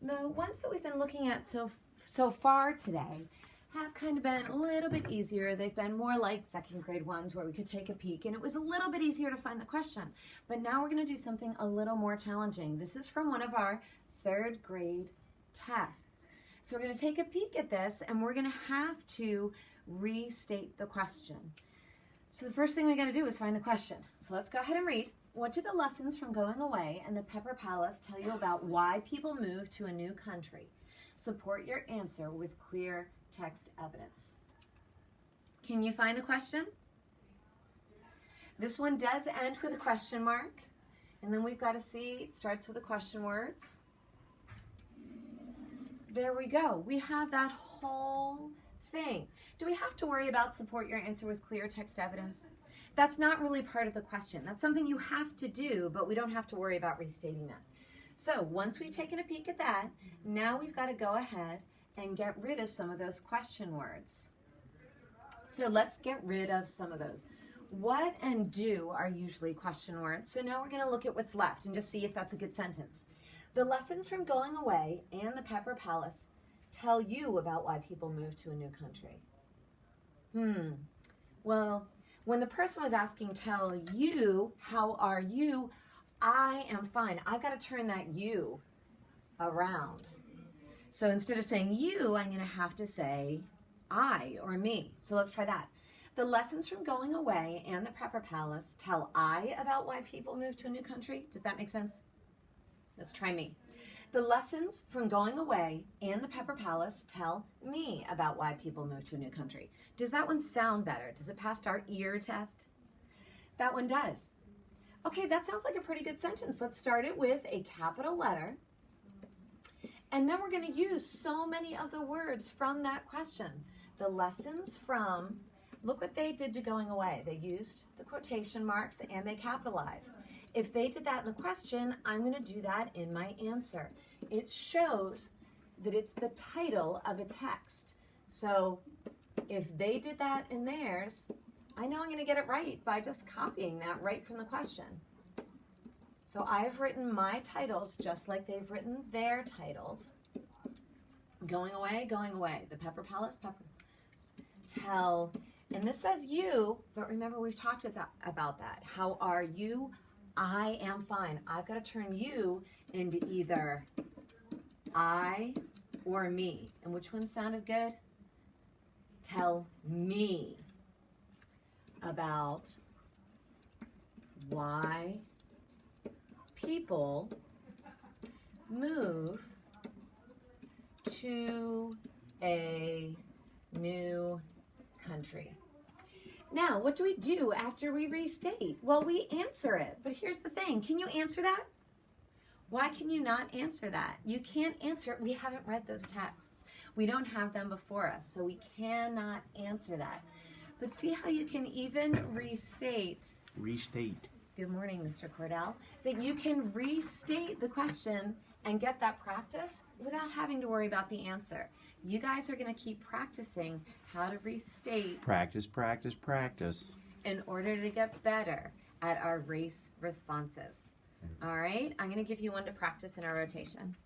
The ones that we've been looking at so far today have kind of been a little bit easier. They've been more like second grade ones where we could take a peek and it was a little bit easier to find the question. But now we're going to do something a little more challenging. This is from one of our third grade tests. So we're going to take a peek at this and we're going to have to restate the question. So the first thing we got to do is find the question. So let's go ahead and read. What do the lessons from Going Away and the Pepper Palace tell you about why people move to a new country? Support your answer with clear text evidence. Can you find the question? This one does end with a question mark. And then we've got to see, it starts with the question words. There we go. We have that whole thing. Do we have to worry about support your answer with clear text evidence? That's not really part of the question. That's something you have to do, but we don't have to worry about restating that. So once we've taken a peek at that, now we've got to go ahead and get rid of some of those question words. So let's get rid of some of those. What and do are usually question words. So now we're going to look at what's left and just see if that's a good sentence. The lessons from Going Away and the Pepper Palace tell you about why people move to a new country. Well, when the person was asking, tell you, how are you? I am fine. I've got to turn that you around. So instead of saying you, I'm going to have to say I or me. So let's try that. The lessons from Going Away and the Pepper Palace tell I about why people move to a new country. Does that make sense? Let's try me. The lessons from Going Away and the Pepper Palace tell me about why people move to a new country. Does that one sound better? Does it pass our ear test? That one does. Okay, that sounds like a pretty good sentence. Let's start it with a capital letter. And then we're going to use so many of the words from that question. The lessons from, look what they did to Going Away. They used the quotation marks and they capitalized. If they did that in the question, I'm going to do that in my answer. It shows that it's the title of a text. So if they did that in theirs, I know I'm going to get it right by just copying that right from the question. So I've written my titles just like they've written their titles. Going Away, Going Away. The Pepper Palace, Pepper tell, and this says you, but remember we've talked about that. How are you? I am fine. I've got to turn you into either I or me. And which one sounded good? Tell me about why people move to a new country. Now, what do we do after we restate? Well, we answer it. But here's the thing. Can you answer that? Why can you not answer that? You can't answer it. We haven't read those texts. We don't have them before us, so we cannot answer that. But see how you can even restate. Restate. Good morning, Mr. Cordell. That you can restate the question and get that practice without having to worry about the answer. You guys are going to keep practicing how to restate. Practice, practice, practice. In order to get better at our race responses. All right, I'm going to give you one to practice in our rotation.